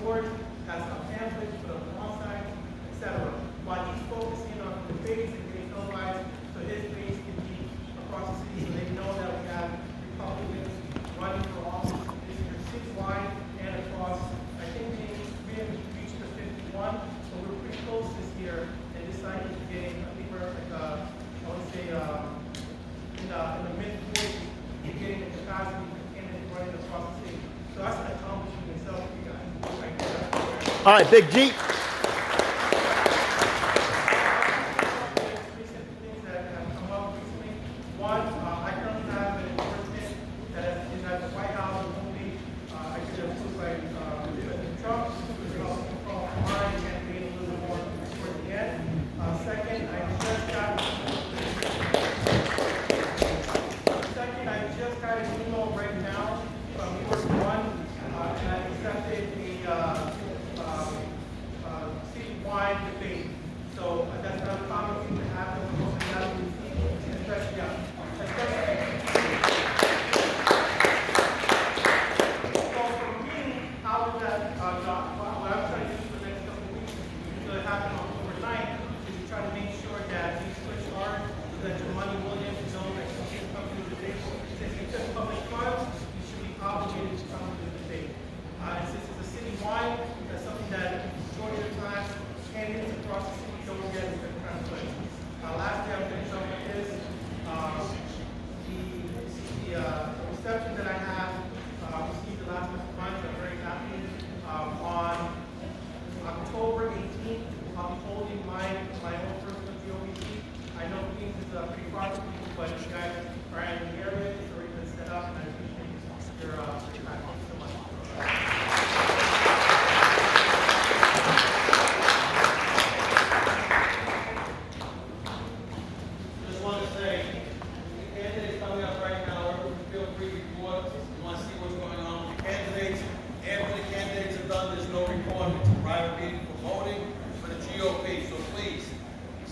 doors, has some pamphlets, put up wall signs, etc. While he's focusing on the debates and getting televised, so his base can be across the city, so they know that we have Republicans running for office this year citywide and across. I think we haven't reached the 51, so we're pretty close this year. And this cycle is getting, I think we're like, I would say, in the mid-40s, getting the capacity and running across the city. So that's an accomplishment in itself for you guys. All right, Big G.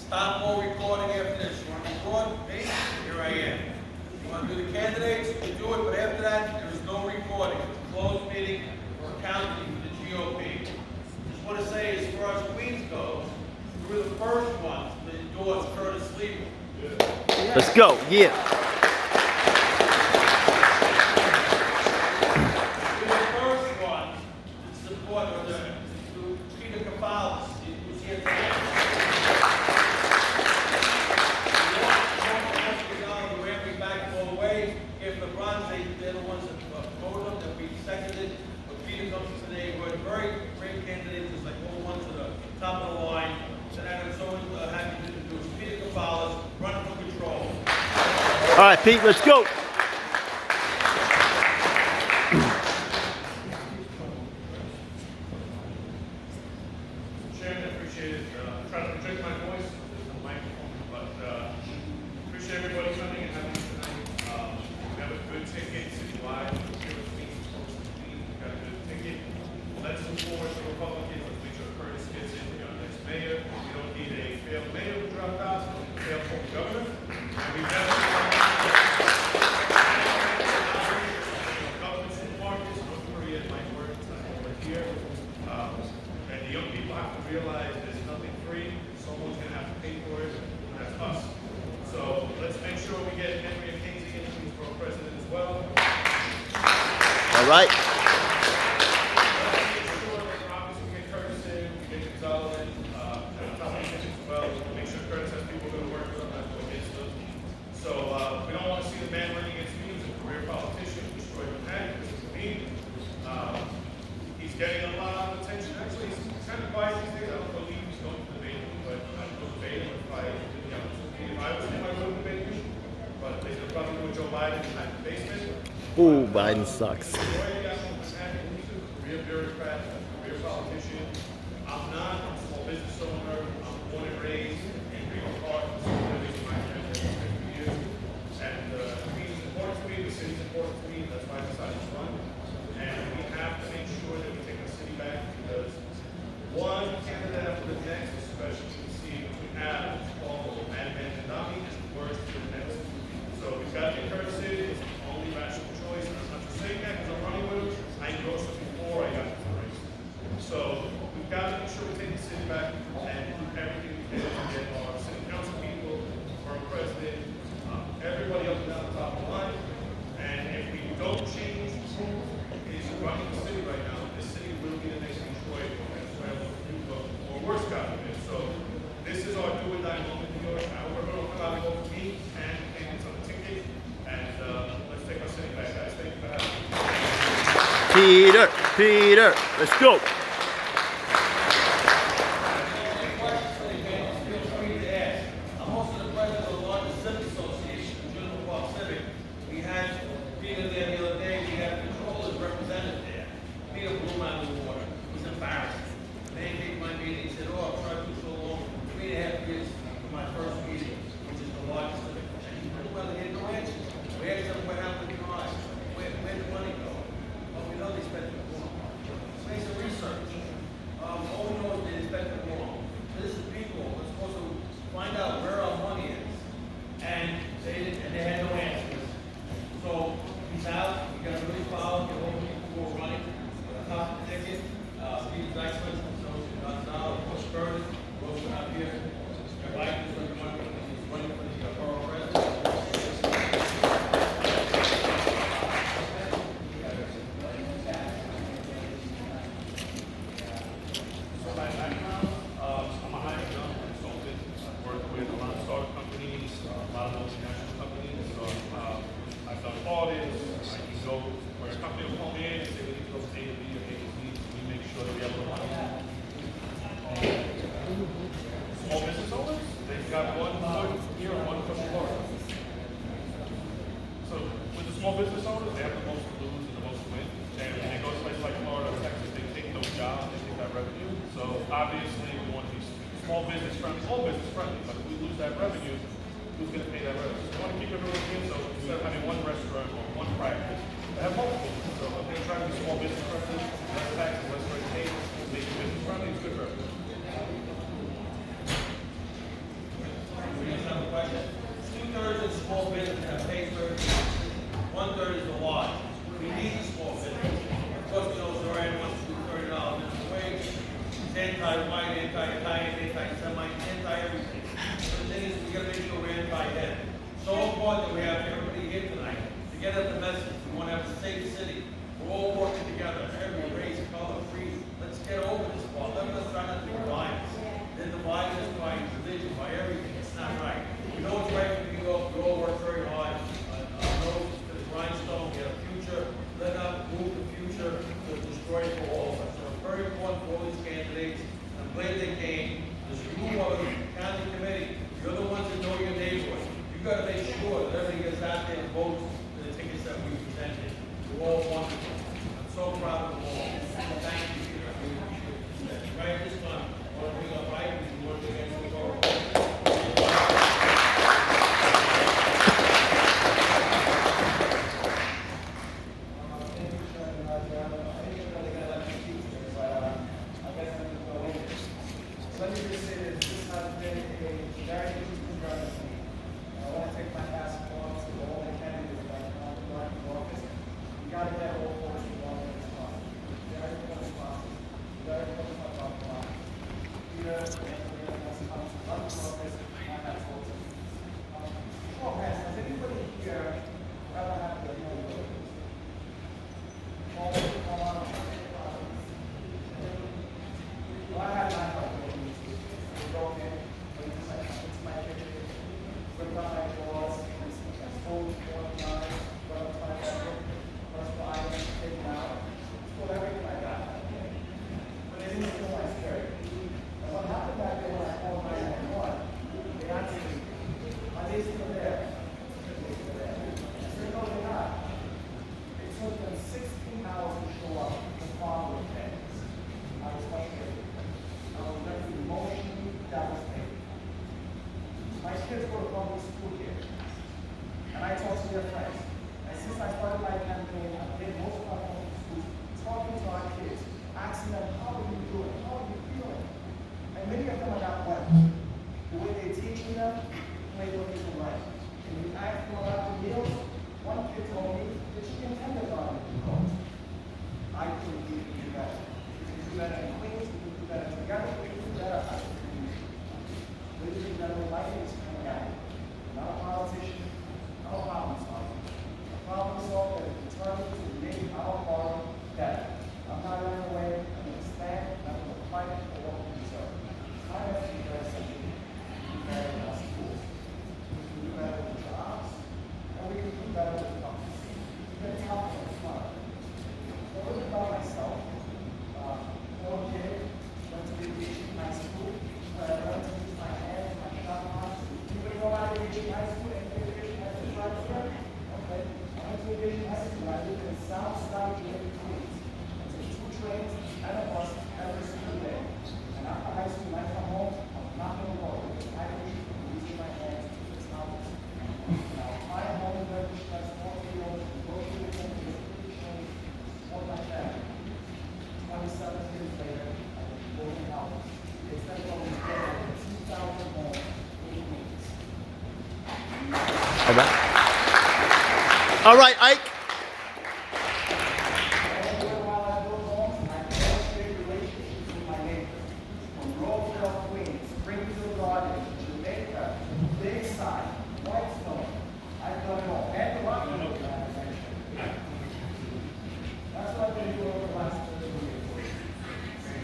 Stop all recording after this. You want to record? Me? Here I am. You want to do the candidates? You can do it, but after that, there is no recording. It's a closed meeting for accounting for the GOP. Just want to say, as far as Queens goes, we were the first ones to endorse Curtis Lieber. Let's go. Yeah. We were the first ones to support Peter Cafalis, who's here today. If the Bronx, they're the ones that voted them, that we seconded, but Peter comes to today, we're very great candidates, it's like all ones at the top of the line, that I'm so happy to introduce Peter Cafalis, running for control. All right, Pete, let's go. Chairman, I appreciate it. I'm trying to project my voice. There's no microphone, but appreciate everybody coming and having us tonight. We have a good ticket citywide. Here with me, folks, we got a good ticket. Let's move forward to Republicans. Let's make sure Curtis gets in to be our next mayor. We don't need a failed mayor who dropped out, so we need a failed former governor. And we definitely governments in the markets. North Korea might work over here. And the young people have to realize there's nothing free. Someone's going to have to pay for it, and that's us. So let's make sure we get Henry and Casey in for president as well. All right. Let's make sure that obviously we get Curtis in, we get Gonzalez in, top as well. Make sure Curtis has people going to work with him, not go against them. So we don't want to see the man running against me as a career politician, destroy Manhattan, because it's me. He's getting a lot of attention. Actually, he's kind of quiet these days. I don't believe he's going to debate me, but I don't debate him if I did the opportunity. If I was him, I would debate me. But they're going to probably do Joe Biden in the basement. Ooh, Biden sucks. Career bureaucrat, career politician. I'm not. I'm a small business owner. I'm born and raised in Rio Park. My family has been here for years. And Queens is important to me. The city's important to me. That's why I decided to run. And we have to make sure that we take our city back, because one candidate after the next, especially you see between Adam, Paul, Madman, and Dami, is the worst to the next. So we've got to encourage City. It's the only rational choice. And I'm not just saying that because I'm running with him. I endorsed it before I got to the race. Peter, Peter, let's go. I'm also the president of the largest civic association, the Juniper Park Civic. We had Peter there the other day, we had controllers represented there. Peter blew out of the water, it was embarrassing. They came to my meeting, he said, oh, I've tried to do so long, 3.5 years for my first meeting, which is the largest civic. And he pretty well had no answer. We asked him what happened to the prize, where did money go? Well, we know they spent it wrong. We made some research. All we know is they spent it wrong. This is people, we're supposed to find out where our money is. And they had no answers. So he's out, we got to really follow, get all the people who are running. Top of the ticket, Steve Dyksman, Associate Gonzalez, Bush Curtis, those who are out here. Your wife is running for the borough president. So my background, I'm a high income consultant. I've worked with a lot of startup companies, a lot of multinational companies. So I've done audits. I can go where a company will come in and say we need to go from A to B or A to Z. We make sure that we have a lot of small business owners. They've got one foot here and one foot in Florida. So with the small business owners, they have the most to lose and the most to win. And when they go to places like Florida or Texas, they take those jobs, they take that revenue. So obviously we want to be small business friendly, but if we lose that revenue, who's going to pay that revenue? So we want to keep everyone in, so instead of having one restaurant or one practice, they have multiple. So if they're trying to be small business friendly, less taxes, less red tape, make it business friendly, it's good for everyone. We just have a question. 2/3 of small business have paid for it. 1/3 is the large. We need the small business. Of course, we know Zoran wants to do $30 minimum wage. He's anti-white, anti-Italian, anti-Semite, anti-everything. So the thing is, we gotta make sure we're anti-him. So important that we have everybody here tonight to get out the message. We wanna have a safe city. We're all working together, every race, color, creed. Let's get over this part. Let's try not to be violence. They're dividing us by division, by everything. It's not right. We know it's right for you to go. We all work very hard. Our nose to the grindstone. We have a future. Let not move the future to destroy it for all of us. So it's very important for all these candidates. I'm glad they came. There's you are the county committee. You're the ones that know your neighborhood. You gotta make sure that everybody gets out there and votes for the tickets that we presented. We're all wonderful. I'm so proud of them all. Thank you, Peter. I really appreciate it. Right this time, I want to bring up right, we want to get to the So All right. All right, Ike. While I build homes, I demonstrate relationships with my neighbors. From Roosevelt, Queens, Springfield Gardens, Jamaica, Big Side, Whitestone. I've done it all. And the Rocky Mountain. That's what I've been doing over the last 30 years.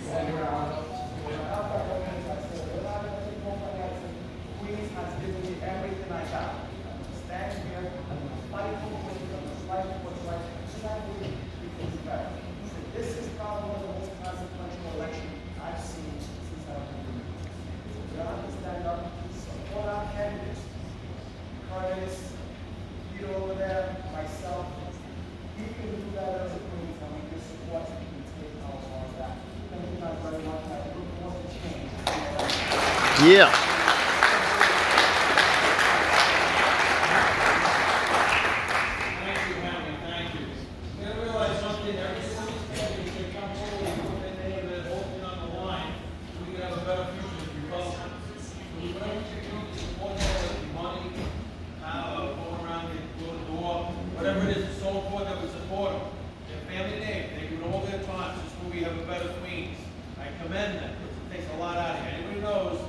And when I got that ordinance, I said, well, I'm going to take home financing. Queens has given me everything I got. I'm standing here, I'm going to fight for Queens, I'm going to fight for what's right. Exactly because better. This is probably one of the most consequential elections I've seen since I've been here. We have to stand up, support our candidates. Curtis, Peter over there, myself. We can do that as a Queens, and we can support and we can take all of that. Thank you guys very much. I look forward to change. Yeah. Thank you, Henry, thank you. You gotta realize something, every single candidate should come forward and put their name and vote on the line, so we can have a better future as Republicans. So we whatever you do to support them, whether it be money, going around and door to door, whatever it is, it's so important that we support them. Their family name, they do all their time, just so we have a better Queens. I commend them, because it takes a lot out of you. Anybody knows,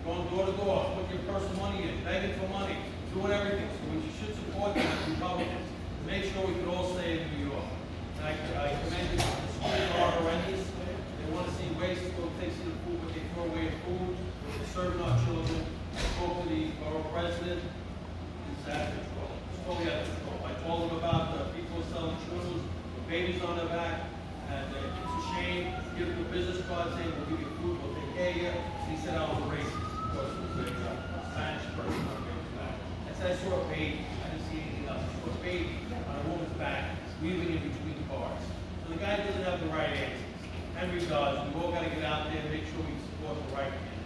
going door to door, put your personal money in, begging for money, doing everything. So we should support them as Republicans. Make sure we can all stay in New York. And I commend you, the schools are horrendous. They want to see waste, go take some food, but they throw away food. They're serving our children. I spoke to the borough president. It's out of control. It's totally out of control. I told him about the people selling shoes with babies on their back. And it's a shame. Give them a business card saying, we'll give you food, we'll take care of you. He said I was a racist because it was a Spanish person on baby's back. I said I saw a baby. I didn't see anything else. I saw a baby on a woman's back, weaving in between cars. So the guy doesn't have the right answers. Henry does. We've all got to get out there and make sure we support the right man.